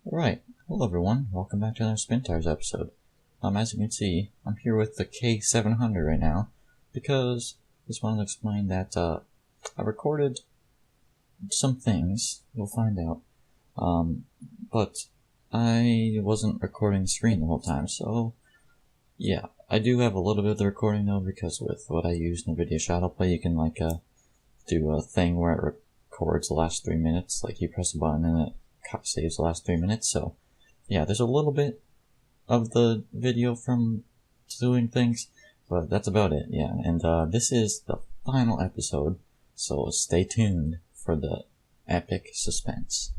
Alright, hello everyone, welcome back to another SpinTires episode. As you can see, I'm here with the K700 right now, because I just wanted to explain that I recorded some things, you'll find out, but I wasn't recording the screen the whole time, so yeah, I do have a little bit of the recording though, because with what I use in the video shot I'll play, you can do a thing where it records the last 3 minutes, like you press a button and it saves the last 3 minutes. So yeah, there's a little bit of the video from doing things, but that's about it. Yeah, and this is the final episode, so stay tuned for the epic suspense.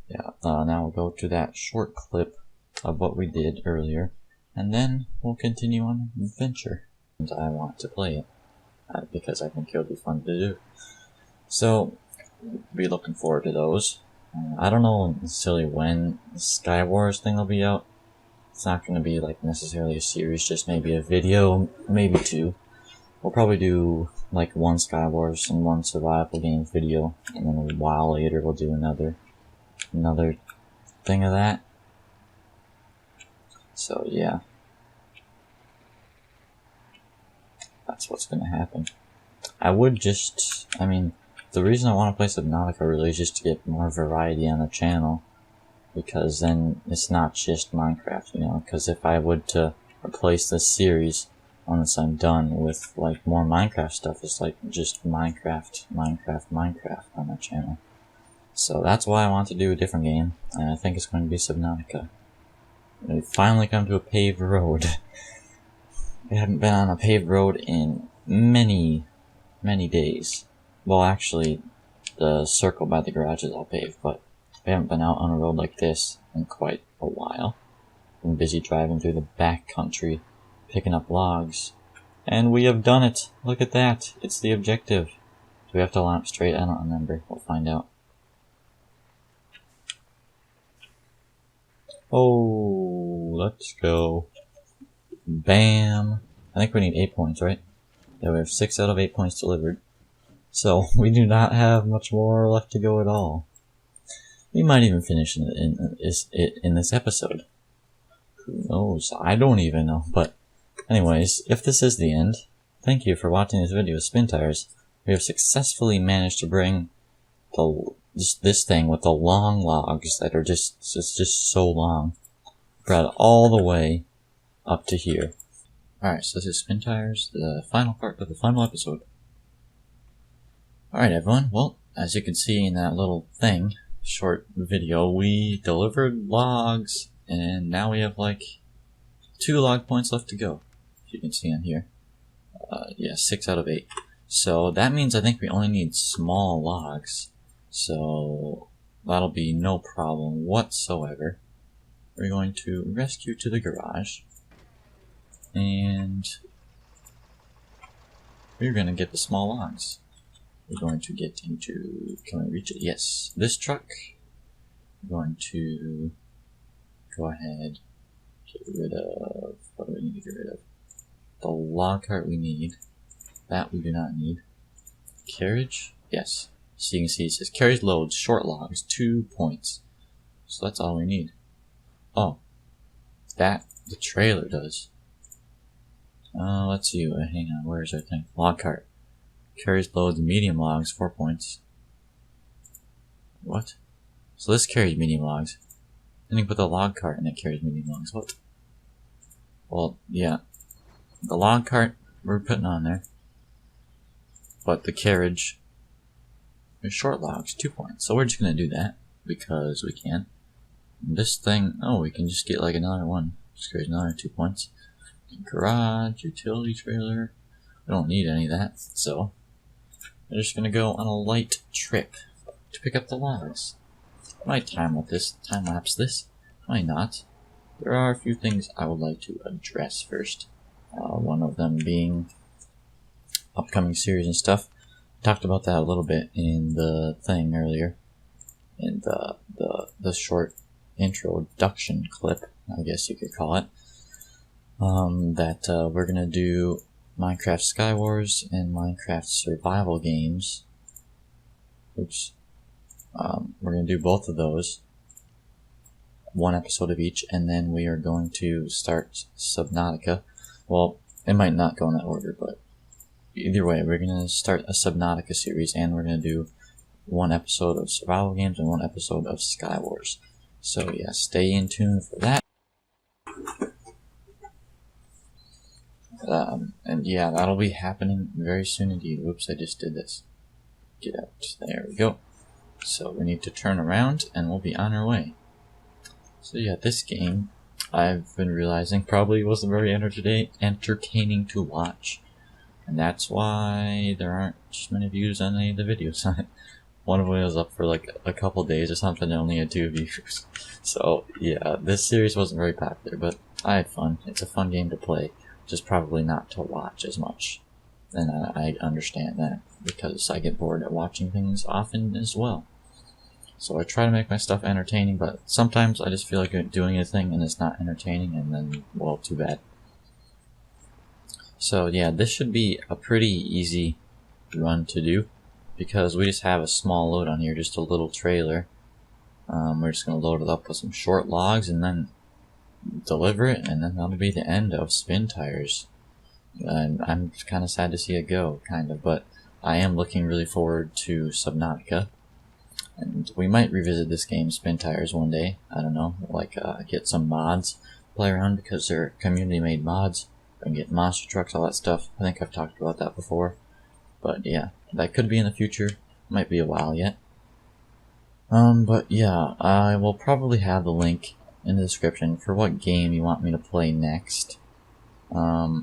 Yeah, now we'll go to that short clip of what we did earlier, and then we'll continue on an adventure. And I want to play it because I think it'll be fun to do. So be looking forward to those. I don't know necessarily when the Sky Wars thing will be out. It's not going to be like necessarily a series, just maybe a video, maybe two. We'll probably do like one Sky Wars and one survival game video, and then a while later we'll do another thing of that. So yeah, that's what's going to happen. The reason I want to play Subnautica really is just to get more variety on the channel, because then it's not just Minecraft, you know, because if I would to replace this series once I'm done with like more Minecraft stuff, it's like just Minecraft on my channel. So that's why I want to do a different game, and I think it's going to be Subnautica. We finally come to a paved road. We haven't been on a paved road in many days. Well, actually, the circle by the garage is all paved, but we haven't been out on a road like this in quite a while. Been busy driving through the back country, picking up logs, and we have done it! Look at that! It's the objective. Do we have to line up straight? I don't remember. We'll find out. Oh, let's go. Bam! I think we need 8 points, right? Yeah, we have 6 out of 8 points delivered. So, we do not have much more left to go at all. We might even finish it in this episode. Who knows? I don't even know. But, anyways, if this is the end, thank you for watching this video of SpinTires. We have successfully managed to bring this thing with the long logs that are it's just so long. Brought it all the way up to here. Alright, so this is SpinTires, the final part of the final episode. Alright everyone, well, as you can see in that little thing, short video, we delivered logs, and now we have like 2 log points left to go, if you can see on here. Yeah, 6 out of 8. So that means I think we only need small logs, so that'll be no problem whatsoever. We're going to rescue to the garage, and we're going to get the small logs. We're going to get into, can we reach it? Yes. This truck, we're going to go ahead, get rid of, what do we need to get rid of? The log cart we need. That we do not need. Carriage? Yes. So you can see it says carriage loads, short logs, 2 points. So that's all we need. Oh. That, the trailer does. Let's see, hang on, where's our thing? Log cart. Carries loads medium logs, 4 points. What? So this carries medium logs. Then you put the log cart and it carries medium logs. What? Well, yeah. The log cart we're putting on there. But the carriage is short logs, 2 points. So we're just gonna do that because we can. And this thing, oh, we can just get like another one. Just carries another 2 points. Garage, utility trailer. We don't need any of that, so we're just gonna go on a light trip to pick up the logs. I might time lapse this. Might not. There are a few things I would like to address first. One of them being upcoming series and stuff. Talked about that a little bit in the thing earlier, in the short introduction clip, I guess you could call it. We're gonna do Minecraft Sky Wars and Minecraft survival games. Oops. We're gonna do both of those. one episode of each, and then we are going to start Subnautica. Well, it might not go in that order, but either way, we're going to start a Subnautica series, and we're going to do one episode of survival games and one episode of Skywars. So yeah, stay in tune for that. And yeah, that'll be happening very soon indeed. Whoops, I just did this. Get out. There we go. So we need to turn around and we'll be on our way. So yeah, this game, I've been realizing, probably wasn't very entertaining to watch. And that's why there aren't just many views on any of the videos on it. One of them was up for like a couple days or something and only had 2 views. So yeah, this series wasn't very popular, but I had fun. It's a fun game to play, just probably not to watch as much. And I understand that, because I get bored at watching things often as well. So I try to make my stuff entertaining, but sometimes I just feel like I'm doing a thing and it's not entertaining, and then, well, too bad. So yeah, this should be a pretty easy run to do, because we just have a small load on here, just a little trailer. We're just going to load it up with some short logs and then deliver it, and then that'll be the end of SpinTires. And I'm kind of sad to see it go, kind of, but I am looking really forward to Subnautica. And we might revisit this game, SpinTires, one day. I don't know, like get some mods, play around, because they're community-made mods. And get monster trucks, all that stuff. I think I've talked about that before. But yeah, that could be in the future. Might be a while yet. But yeah, I will probably have the link in the description for what game you want me to play next. I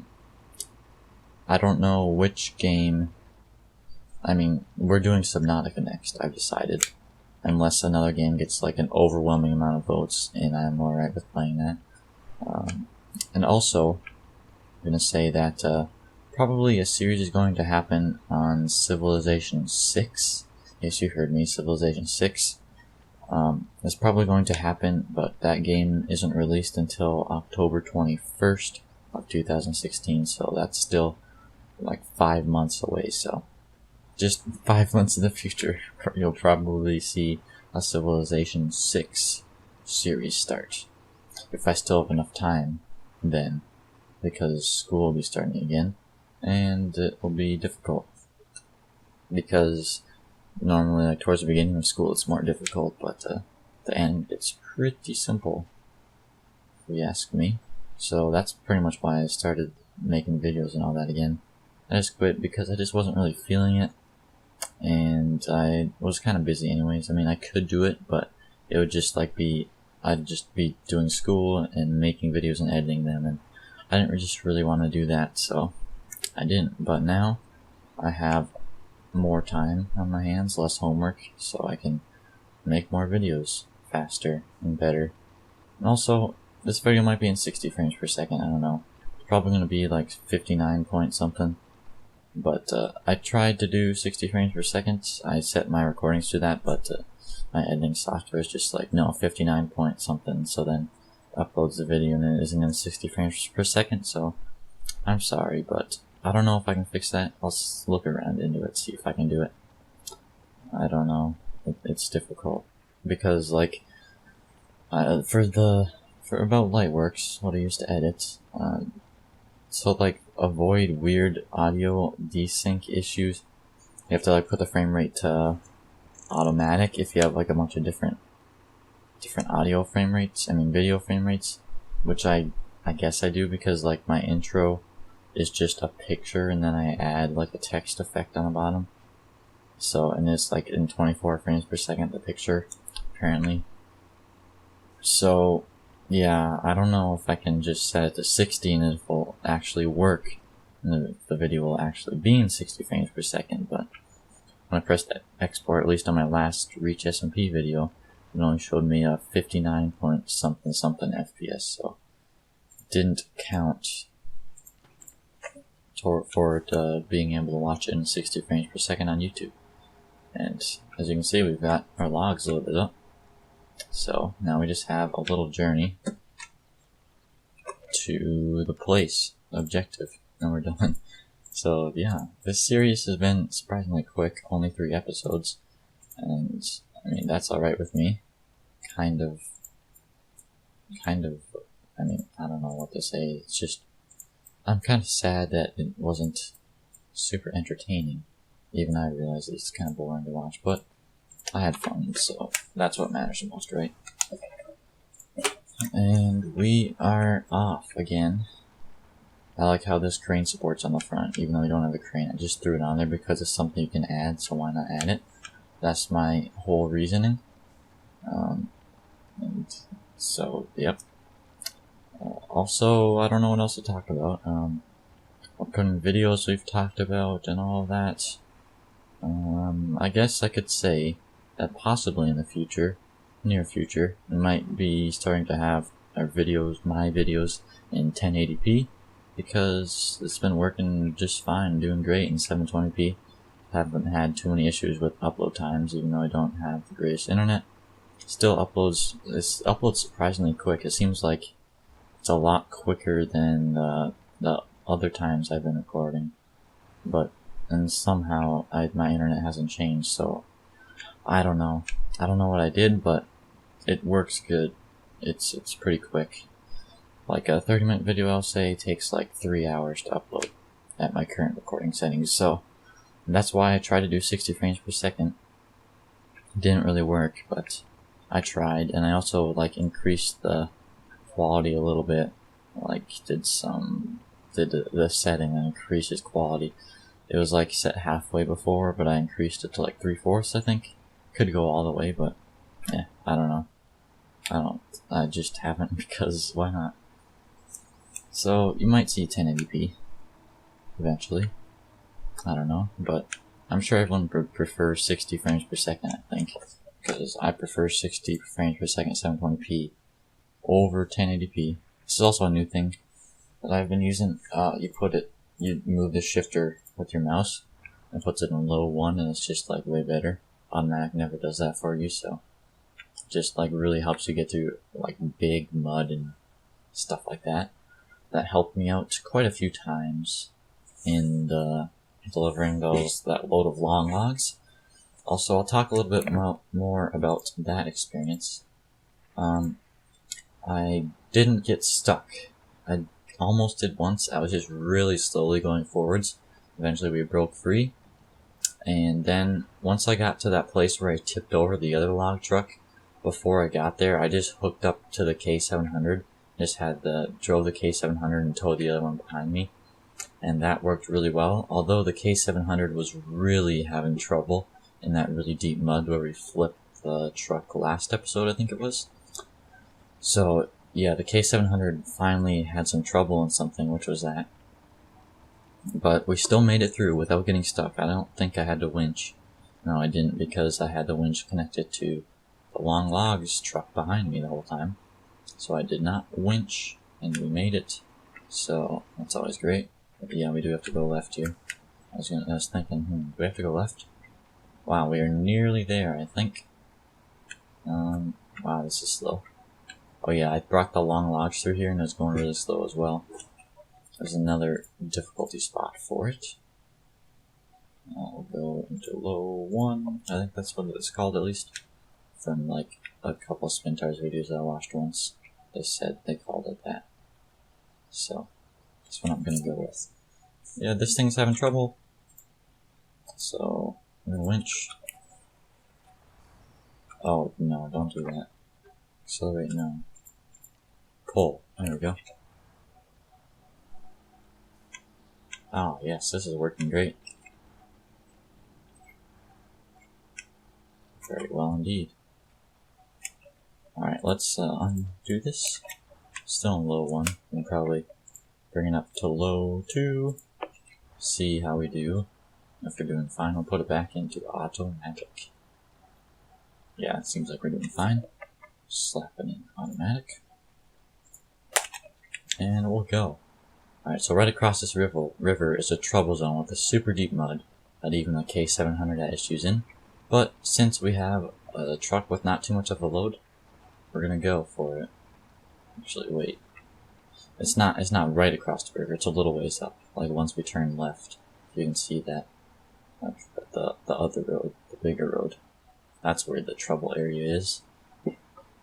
don't know which game. I mean, we're doing Subnautica next, I've decided. Unless another game gets like an overwhelming amount of votes, and I'm alright with playing that. And also, I'm going to say that probably a series is going to happen on Civilization 6. Yes, you heard me, Civilization 6. It's probably going to happen, but that game isn't released until October 21st of 2016, so that's still like 5 months away. So just 5 months in the future, you'll probably see a Civilization 6 series start. If I still have enough time then, because school will be starting again, and it will be difficult. Because normally, like towards the beginning of school, it's more difficult, but the end, it's pretty simple, if you ask me. So that's pretty much why I started making videos and all that again. I just quit because I just wasn't really feeling it, and I was kind of busy anyways. I mean, I could do it, but it would just like I'd just be doing school and making videos and editing them, and I didn't just really want to do that, so I didn't. But now I have more time on my hands, less homework, so I can make more videos faster and better. And also, this video might be in 60 frames per second, I don't know. It's probably going to be like 59 point something. But I tried to do 60 frames per second. I set my recordings to that, but my editing software is just like, no, 59 point something, so then uploads the video and it isn't in 60 frames per second, so I'm sorry, but I don't know if I can fix that. I'll look around into it, see if I can do it. I don't know. It's difficult, because like for About Lightworks, what I used to edit, so like avoid weird audio desync issues, you have to like put the frame rate to automatic if you have like a bunch of different audio frame rates, video frame rates, which I guess I do, because like my intro is just a picture and then I add like a text effect on the bottom. So, and it's like in 24 frames per second, the picture, apparently. So, yeah, I don't know if I can just set it to 60 and it will actually work, and the video will actually be in 60 frames per second, but when I pressed export, at least on my last Reach SMP video, it only showed me a 59 point something FPS, so it didn't count for it being able to watch it in 60 frames per second on YouTube. And as you can see, we've got our logs loaded up. So now we just have a little journey to the place, the objective, and we're done. So yeah, this series has been surprisingly quick, only 3 episodes, and I mean, that's alright with me. Kind of kind of, I mean, I don't know what to say. It's just, I'm kind of sad that it wasn't super entertaining. Even I realize it's kind of boring to watch, but I had fun, so that's what matters the most, right? And we are off again. I like how this crane supports on the front, even though we don't have a crane. I just threw it on there because it's something you can add, so why not add it? That's my whole reasoning. And so, yep. Also, I don't know what else to talk about. Upcoming videos we've talked about and all of that. I guess I could say that possibly in the future, near future, we might be starting to have our videos, my videos, in 1080p, because it's been working just fine, doing great in 720p. Haven't had too many issues with upload times, even though I don't have the greatest internet. Still uploads surprisingly quick. It seems like it's a lot quicker than the other times I've been recording, and somehow my internet hasn't changed, so I don't know what I did, but it works good. It's pretty quick. Like a 30-minute video, I'll say, takes like 3 hours to upload at my current recording settings, so that's why I try to do 60 frames per second. It didn't really work, but I tried, and I also like increased the quality a little bit. Like did the setting and increases quality. It was like set halfway before, but I increased it to like 3/4, I think. Could go all the way, but yeah, I don't know. I just haven't, because why not? So you might see 1080p eventually. I don't know, but I'm sure everyone prefers 60 frames per second, I think, because I prefer 60 frames per second 720p over 1080p. This is also a new thing that I've been using. You move the shifter with your mouse and puts it in low 1, and it's just like way better. Automatic never does that for you, so just like really helps you get through like big mud and stuff like that. That helped me out quite a few times in delivering that load of long logs. Also, I'll talk a little bit more about that experience. I didn't get stuck. I almost did once. I was just really slowly going forwards. Eventually we broke free. And then once I got to that place where I tipped over the other log truck, before I got there, I just hooked up to the K700. Just drove the K700 and towed the other one behind me. And that worked really well. Although the K700 was really having trouble in that really deep mud where we flipped the truck last episode, I think it was. So, yeah, the K700 finally had some trouble in something, which was that. But we still made it through without getting stuck. I don't think I had to winch. No, I didn't, because I had the winch connected to the long logs truck behind me the whole time. So I did not winch, and we made it. So, that's always great. But yeah, we do have to go left here. I was thinking, do we have to go left? Wow, we are nearly there, I think. Wow, this is slow. Oh yeah, I brought the long logs through here, and it's going really slow as well. There's another difficulty spot for it. I'll go into low 1. I think that's what it's called, at least. From like a couple of SpinTires videos I watched once. They said they called it that. So, that's what I'm gonna go with. Yeah, this thing's having trouble. So, I'm gonna winch. Oh, no, don't do that. Accelerate, no. Pull. There we go. Oh, yes, this is working great. Very well indeed. Alright, let's undo this. Still in low 1. And probably bring it up to low 2. See how we do. If we're doing fine, we'll put it back into automatic. Yeah, it seems like we're doing fine. Slap it in automatic. And we'll go. Alright, so right across this river is a trouble zone with a super deep mud that even the K700 had issues in. But since we have a truck with not too much of a load, we're gonna go for it. Actually, wait. It's not right across the river, it's a little ways up. Like once we turn left, you can see that. Like the other road, the bigger road. That's where the trouble area is.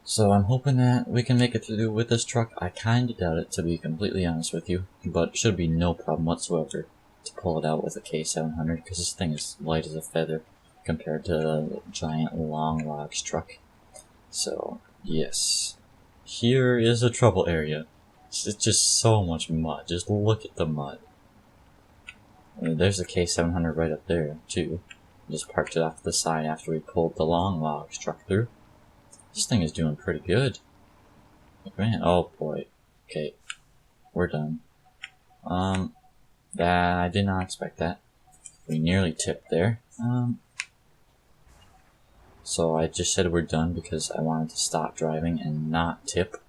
So I'm hoping that we can make it through with this truck. I kinda doubt it, to be completely honest with you, but it should be no problem whatsoever to pull it out with a K700, because this thing is light as a feather compared to the giant long logs truck. So, yes. Here is a trouble area. It's just so much mud. Just look at the mud. There's a K700 right up there, too. Just parked it off to the side after we pulled the long logs truck through. This thing is doing pretty good. Like, man, oh boy. Okay, we're done. That I did not expect that. We nearly tipped there. So I just said we're done because I wanted to stop driving and not tip,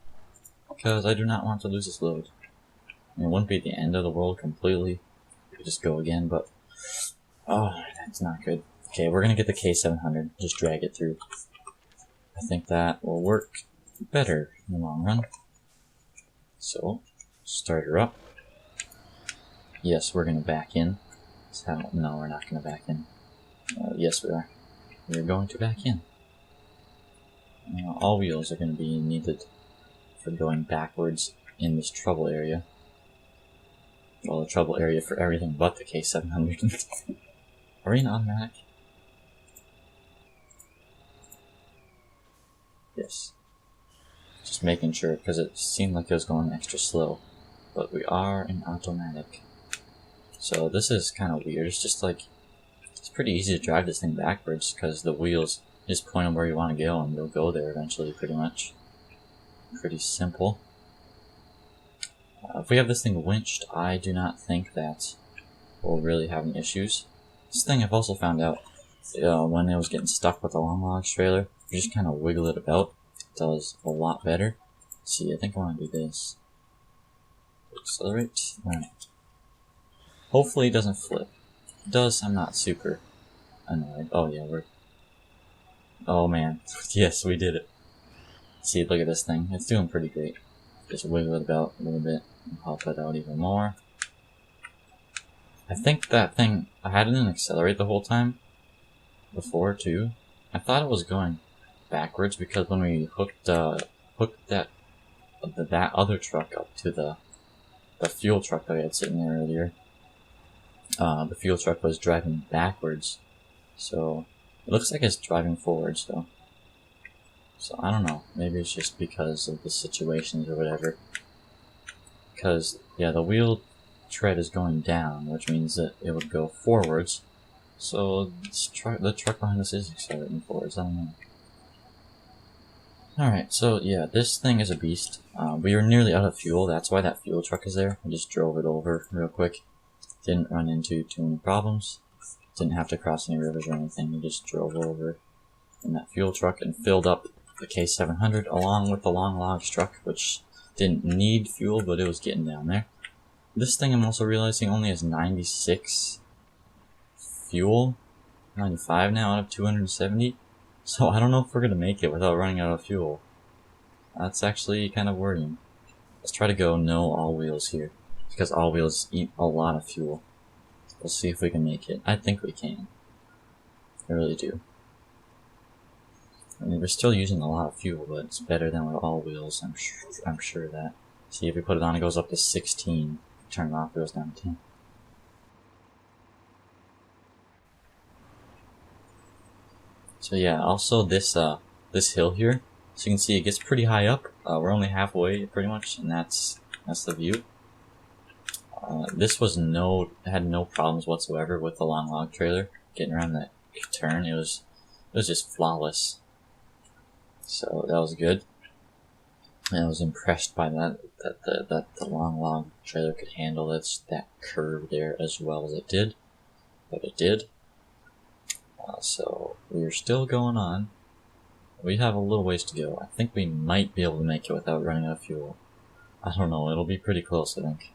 because I do not want to lose this load. It wouldn't be the end of the world completely. We could just go again, but oh, that's not good. Okay, we're gonna get the K700. Just drag it through. I think that will work better in the long run. So, start her up. Yes, we're gonna back in. So, no, we're not gonna back in. Yes, we are. We're going to back in. All wheels are going to be needed for going backwards in this trouble area. Well, the trouble area for everything but the K700. Are we in automatic? Yes. Just making sure, because it seemed like it was going extra slow. But we are in automatic. So this is kind of weird. It's just like, it's pretty easy to drive this thing backwards because the wheels just point them where you want to go and you'll go there eventually, pretty much. Pretty simple. If we have this thing winched, I do not think that we'll really have any issues. This thing I've also found out, when it was getting stuck with the long logs trailer, you just kind of wiggle it about. It does a lot better. Let's see, I think I want to do this. Accelerate. Alright. Hopefully it doesn't flip. If it does, I'm not super annoyed. Oh yeah, we're... Oh man. Yes, we did it. See, look at this thing. It's doing pretty great. Just wiggle it about a little bit and help it out even more. I think that thing, I didn't accelerate the whole time before too. I thought it was going backwards because when we hooked that other truck up to the fuel truck that we had sitting there earlier, the fuel truck was driving backwards. So it looks like it's driving forwards though. So I don't know, maybe it's just because of the situations or whatever. Because, yeah, the wheel tread is going down, which means that it would go forwards. So the truck behind us is accelerating forwards, I don't know. Alright, so yeah, this thing is a beast. We were nearly out of fuel, that's why that fuel truck is there. I just drove it over real quick. Didn't run into too many problems. Didn't have to cross any rivers or anything, we just drove over in that fuel truck and filled up the K700 along with the long logs truck, which didn't need fuel, but it was getting down there. This thing I'm also realizing only has 96 fuel, 95 now out of 270, so I don't know if we're going to make it without running out of fuel. That's actually kind of worrying. Let's try to go no all wheels here, because all wheels eat a lot of fuel. We'll see if we can make it. I think we can. I really do. I mean, we're still using a lot of fuel, but it's better than with all wheels, I'm sure of that. See, if we put it on, it goes up to 16. Turn it off, it goes down to 10. So yeah, also this hill here, so you can see it gets pretty high up. We're only halfway, pretty much, and that's the view. This had no problems whatsoever with the long log trailer getting around that turn. It was just flawless. So that was good. And I was impressed by that the long log trailer could handle that curve there as well as it did. But it did. So we're still going on. We have a little ways to go. I think we might be able to make it without running out of fuel. I don't know, it'll be pretty close, I think.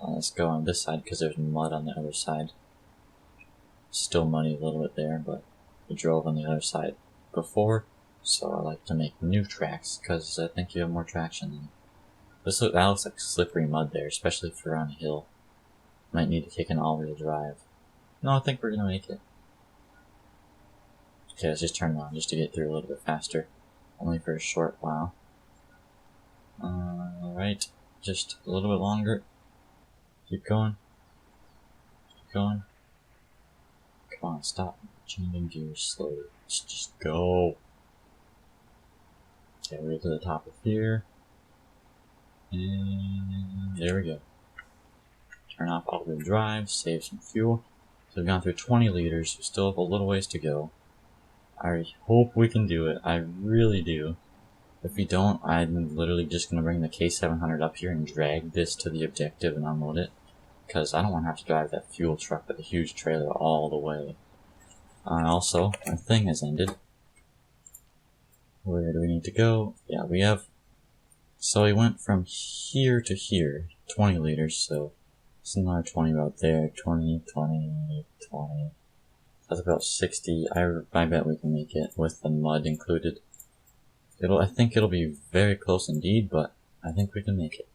Let's go on this side because there's mud on the other side. Still muddy a little bit there, but we drove on the other side before, so I like to make new tracks because I think you have more traction. That looks like slippery mud there, especially if you're on a hill. Might need to kick an all-wheel drive. No, I think we're gonna make it. Okay, let's just turn around just to get through a little bit faster. Only for a short while. Alright, just a little bit longer. Keep going. Keep going. Come on, stop changing gears slowly. Just go. Okay, we're to the top of here. And there we go. Turn off all-wheel drive, save some fuel. So we've gone through 20 liters. We still have a little ways to go. I hope we can do it. I really do. If we don't, I'm literally just going to bring the K700 up here and drag this to the objective and unload it. Because I don't want to have to drive that fuel truck with a huge trailer all the way. Also, our thing has ended. Where do we need to go? Yeah, we have... So we went from here to here, 20 liters, so it's another 20 about there, 20, 20, 20. That's about 60. I bet we can make it with the mud included. I think it'll be very close indeed, but I think we can make it.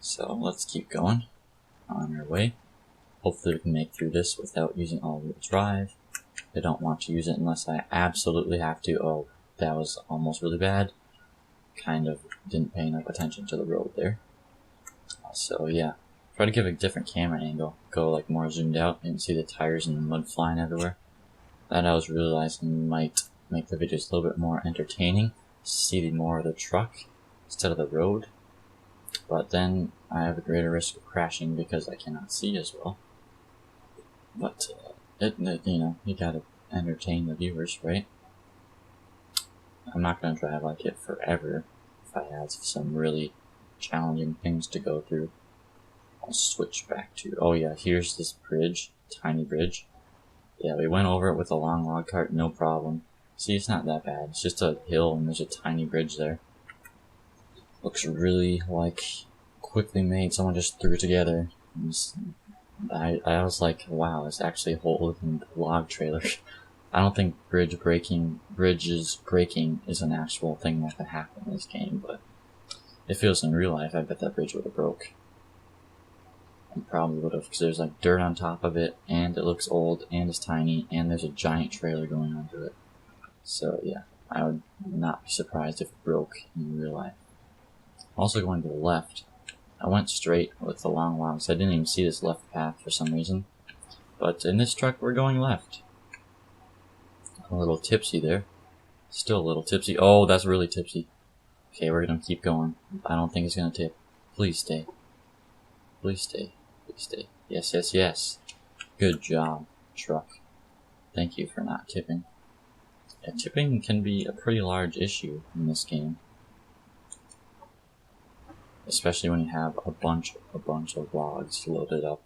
So let's keep going on our way. Hopefully we can make through this without using all-wheel drive. I don't want to use it unless I absolutely have to. Oh, that was almost really bad. Kind of didn't pay enough attention to the road there. So yeah, try to give a different camera angle. Go like more zoomed out and see the tires and the mud flying everywhere. That I was realizing might make the videos a little bit more entertaining. See more of the truck instead of the road. But then I have a greater risk of crashing because I cannot see as well. But you know, you gotta entertain the viewers, right? I'm not gonna drive like it forever if I have some really challenging things to go through. I'll switch back to, oh yeah, here's this bridge, tiny bridge. Yeah, we went over it with a long log cart, no problem. See, it's not that bad. It's just a hill and there's a tiny bridge there. Looks really like quickly made. Someone just threw it together. I was like, wow, it's actually a whole log trailer. I don't think bridges breaking is an actual thing that can happen in this game, but if it was in real life, I bet that bridge would have broke. It probably would have, because there's like dirt on top of it, and it looks old, and it's tiny, and there's a giant trailer going onto it. So yeah, I would not be surprised if it broke in real life. Also going to the left, I went straight with the long logs. I didn't even see this left path for some reason. But in this truck, we're going left. A little tipsy there. Still a little tipsy. Oh, that's really tipsy. Okay, we're gonna keep going. I don't think it's gonna tip. Please stay. Please stay. Please stay. Yes, yes, yes. Good job, truck. Thank you for not tipping. Yeah, tipping can be a pretty large issue in this game. Especially when you have a bunch of logs loaded up.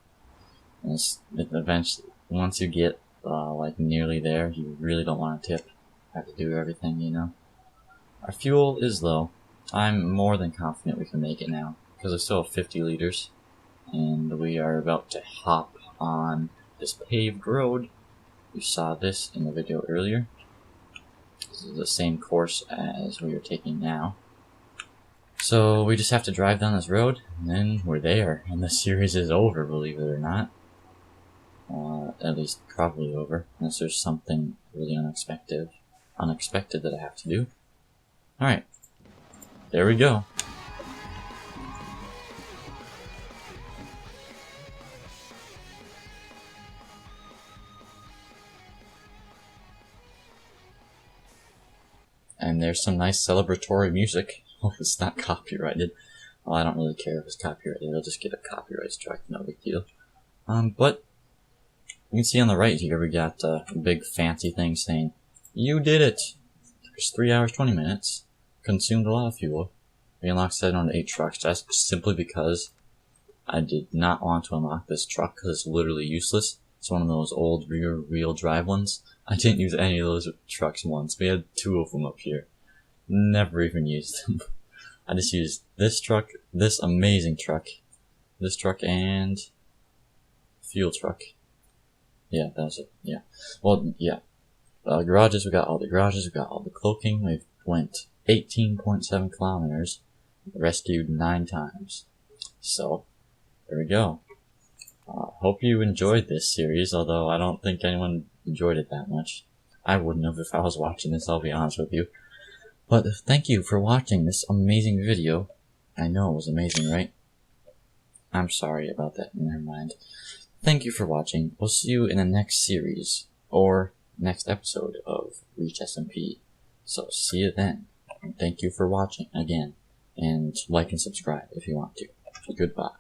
And eventually, once you get like nearly there, you really don't want to tip. Have to do everything, you know. Our fuel is low. I'm more than confident we can make it now, because I still have 50 liters, and we are about to hop on this paved road. You saw this in the video earlier. This is the same course as we are taking now. So we just have to drive down this road, and then we're there, and the series is over, believe it or not. At least probably over, unless there's something really unexpected that I have to do. Alright, there we go. And there's some nice celebratory music. Hope it's not copyrighted. Well, I don't really care if it's copyrighted. I'll just get a copyright strike, no big deal. But you can see on the right here we got a big fancy thing saying, "You did it! Took us 3 hours 20 minutes. Consumed a lot of fuel. We unlocked 7 out of 8 trucks." That's simply because I did not want to unlock this truck because it's literally useless. It's one of those old rear-wheel drive ones. I didn't use any of those trucks once. We had 2 of them up here. Never even used them. I just used this truck, this amazing truck, this truck, and fuel truck. Yeah, that's it. Yeah. Well, yeah. Garages, we got all the garages, we got all the cloaking. We went 18.7 kilometers, rescued 9 times. So, there we go. Hope you enjoyed this series, although I don't think anyone enjoyed it that much. I wouldn't have if I was watching this, I'll be honest with you. But thank you for watching this amazing video. I know it was amazing, right? I'm sorry about that, never mind. Thank you for watching. We'll see you in the next series, or next episode of Reach SMP. So see you then. And thank you for watching again. And like and subscribe if you want to. Goodbye.